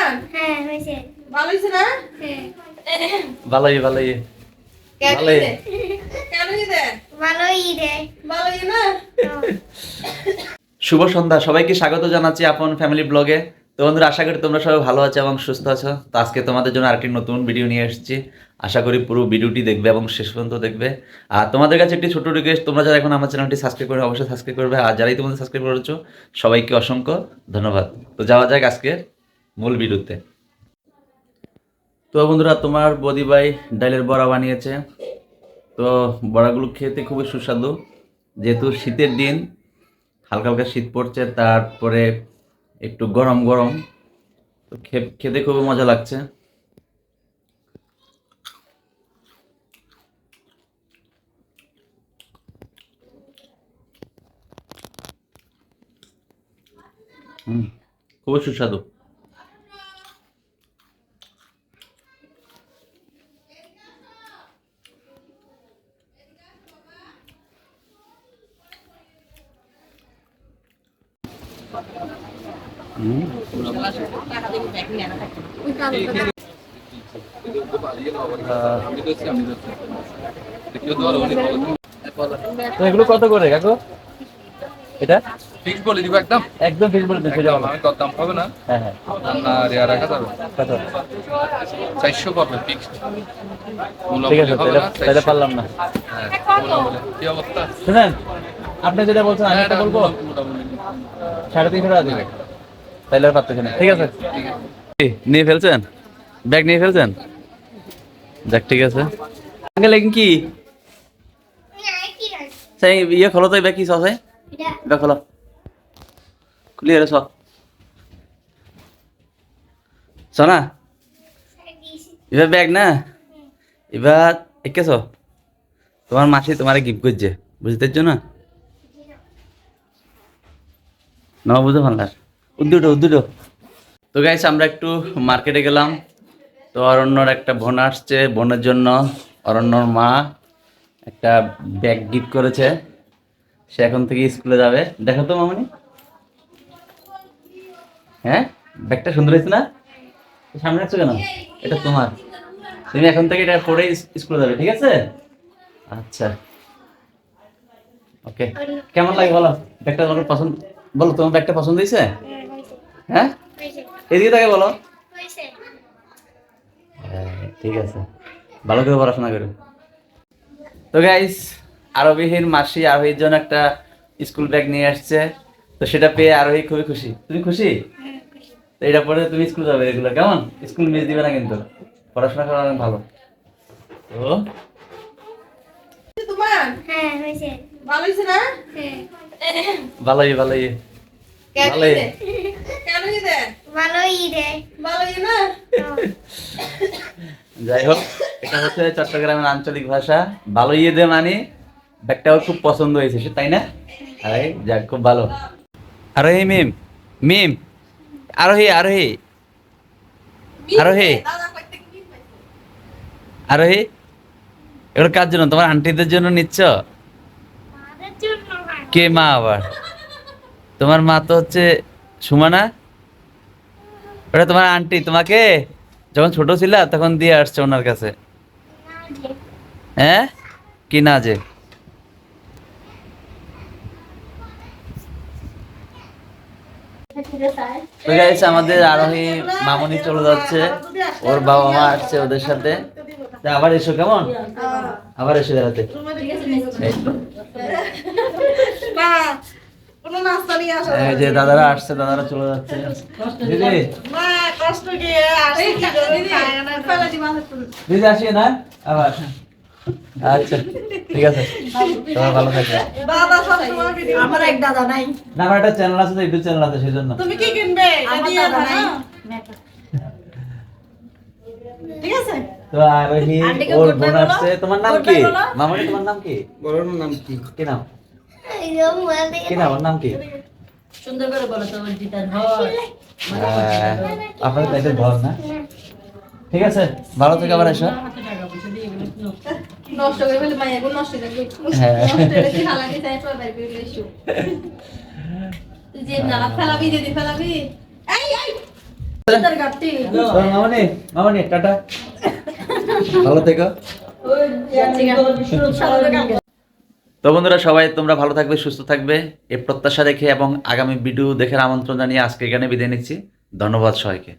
তুমান হ্যাঁ হয়েছে। ভালো হইছে না? হ্যাঁ ভালোই ভালোই কেন ভালোই। হইছে? কেন হইছে? ভালোই রে। ভালো হইছে না? শুভ সন্ধ্যা, সবাইকে স্বাগত জানাচ্ছি আপন ফ্যামিলি ব্লগে। তো বন্ধুরা, আশা করি তোমরা সবাই ভালো আছো এবং সুস্থ আছো। তো আজকে তোমাদের জন্য আরেকটি নতুন ভিডিও নিয়ে এসেছি। আশা করি পুরো ভিডিওটি দেখবে এবং শেষ পর্যন্ত দেখবে। আর তোমাদের কাছে একটি ছোট রিকোয়েস্ট, তোমরা যারা এখন আমার চ্যানেলটি সাবস্ক্রাইব করে অবশ্যই সাবস্ক্রাইব করবে, আর যারাই তোমাদের সাবস্ক্রাইব করেছো সবাইকে অসংখ্য ধন্যবাদ। তো যাওয়া যাক আজকে মূল ভিডিওতে। তো বন্ধুরা, তোমার বদি ভাই ডালের বড়া বানিয়েছে। তো বড়াগুলো খেতে খুবই সুস্বাদু, যেহেতু শীতের দিন, হালকা হালকা শীত পড়ছে, তারপরে একটু গরম গরম, তো খেতে খুবই মজা লাগছে। খুবই সুস্বাদু। তো এগুলো কত করে কাকু? এটা ফিক্স বলে দিব একদম একদম ফিক্স বলে দিতে যাবো। আমি দরদাম হবে না। হ্যাঁ হ্যাঁ, আপনার ইয়া রাখা যাবে কত? 400 পড়বে ফিক্সড। ঠিক আছে, তাহলে পারলাম না। কি অবস্থা? শুনেন, আপনি যেটা বলছেন আমি একটা বলবো, 350 টাকা দিবেন, তাইলে আর পারতেছি না। ঠিক আছে, নিয়ে ফেলছেন ব্যাগ, নিয়ে ফেলছেন, যাক ঠিক আছে। আঙ্কেল কি সেই ইয়ে খোলো তো, ব্যাগ কি সব ব্যাগ খোলো, খুলিয়ে সব সোনা, এবার ব্যাগ না, এবার একেছ তোমার মাসি তোমার গিফট করছে, বুঝতে না? না বুঝতে পারলাম, উদ্দুটো। তো গাইস, আমরা একটু মার্কেটে গেলাম। তো অরণ্যর একটা বোন আসছে, বোনের জন্য অরণ্যর মা একটা ব্যাগ গিফট করেছে। সে এখন থেকে স্কুলে যাবে। দেখো তো মামনি, হ্যাঁ ব্যাগটা সুন্দর হয়েছে না? সামনে রাখছো কেন? এটা তোমার, তুমি এখন থেকে এটা পরেই স্কুলে যাবে, ঠিক আছে? আচ্ছা ওকে। কেমন লাগে বলো ব্যাগটা? তোমার পছন্দ, বলো তোমার ব্যাগটা পছন্দ হয়েছে? হ্যাঁ, এদিকে তাকে বলো। হ্যাঁ ঠিক আছে, ভালো করে পড়াশোনা করো। তো গাইস, আরোহীর মাসি আরোহীর জন্য একটা স্কুল ব্যাগ নিয়ে আসছে। তো সেটা পেয়ে আরোহী খুবই খুশি। তুমি খুশি? তো এটা পরে তুমি স্কুল যাবে রেগুলার, কেমন? স্কুল মিস দিবে না কিন্তু, পড়াশোনা করা অনেক ভালো। তো তুমান হ্যাঁ হয়েছে। ভালো হইছে না? হ্যাঁ ভালোই কেন ভালোই। হইছে? কেন হইছে? ভালোই রে। ভালো হইছে না? যাই হোক, এটা হচ্ছে চট্টগ্রামের আঞ্চলিক ভাষা। ভালোই দে মানে ব্যাগটাও খুব পছন্দ হয়েছে, তাই না? আরে যাক, খুব ভালো। আরোহী মিম, মিম আরোহী আরোহী আরোহী দাদা কইতে কি পাইছে? আরোহী, এগুলো কার জন্য? তোমার আন্টিদের জন্য নিচ্ছ? আমাদের জন্য না। কে মা আবার? তোমার মা তো হচ্ছে সুমানা, ওটা তোমার আন্টি। তোমাকে যখন ছোট ছিলা তখন দিয়ে আসছে ওনার কাছে। হ্যাঁ কি না যে? তো গাইস, আমাদের আরোহী মামনি চলে যাচ্ছে, ওর বাবা মা আসছে ওদের সাথে। তা আবার এসো, কেমন? আবার এসে দাঁড়াতে। এই তো। না, কোনো নাস্তা নিয়ে আসা এই যে দাদারা আসছে, দাদারা চলে যাচ্ছে। দিদি, না, কষ্ট গিয়ে আসছি কি করে খায় না, ফেলে দিবা না তুমি। দিদি আসিয়ে না আবার। আচ্ছা ঠিক আছে, সবাই ভালো থাকবে। দাদা সব তোমার ভিডিও, আমার এক দাদা নাই। না, আমার একটা চ্যানেল আছে, ইউটিউব চ্যানেল আছে, সেই জন্য। তুমি কি কিনবে? এটা দিয়ে দাও না। ঠিক আছে? তো আরোহী ওর বোন আসছে। তোমার নাম কি মামনি? তোমার নাম কি? বলার নাম কি? কি নাম? এরকম মোবাইল থেকে কি নাম? ওর নাম কি? সুন্দর করে বলো তো দিদার ধর আপনাদের তাইতে ধর না। ঠিক আছে, ভালো থেকে আবার এসো। হাতে টাকা পয়সা দিয়ে গেলো নষ্ট করে ফেলে মাইয়া গো, নষ্ট করে হ্যাঁ। নষ্ট করে কি হালাকি চাই তো বাইরে করে এসো। তুই যে না ফেলাবি, যদি ফেলাবি, এই তোর গাটি মামনি মামনি টাটা, ভালো থেকো। ওই সারা কালকে তো বন্ধুরা সবাই তোমরা ভালো থাকবে, সুস্থ থাকবে এই প্রত্যাশা রেখে এবং আগামী ভিডিও দেখার আমন্ত্রণ জানিয়ে আজকে এখানে বিদায় নিচ্ছি। ধন্যবাদ সবাইকে।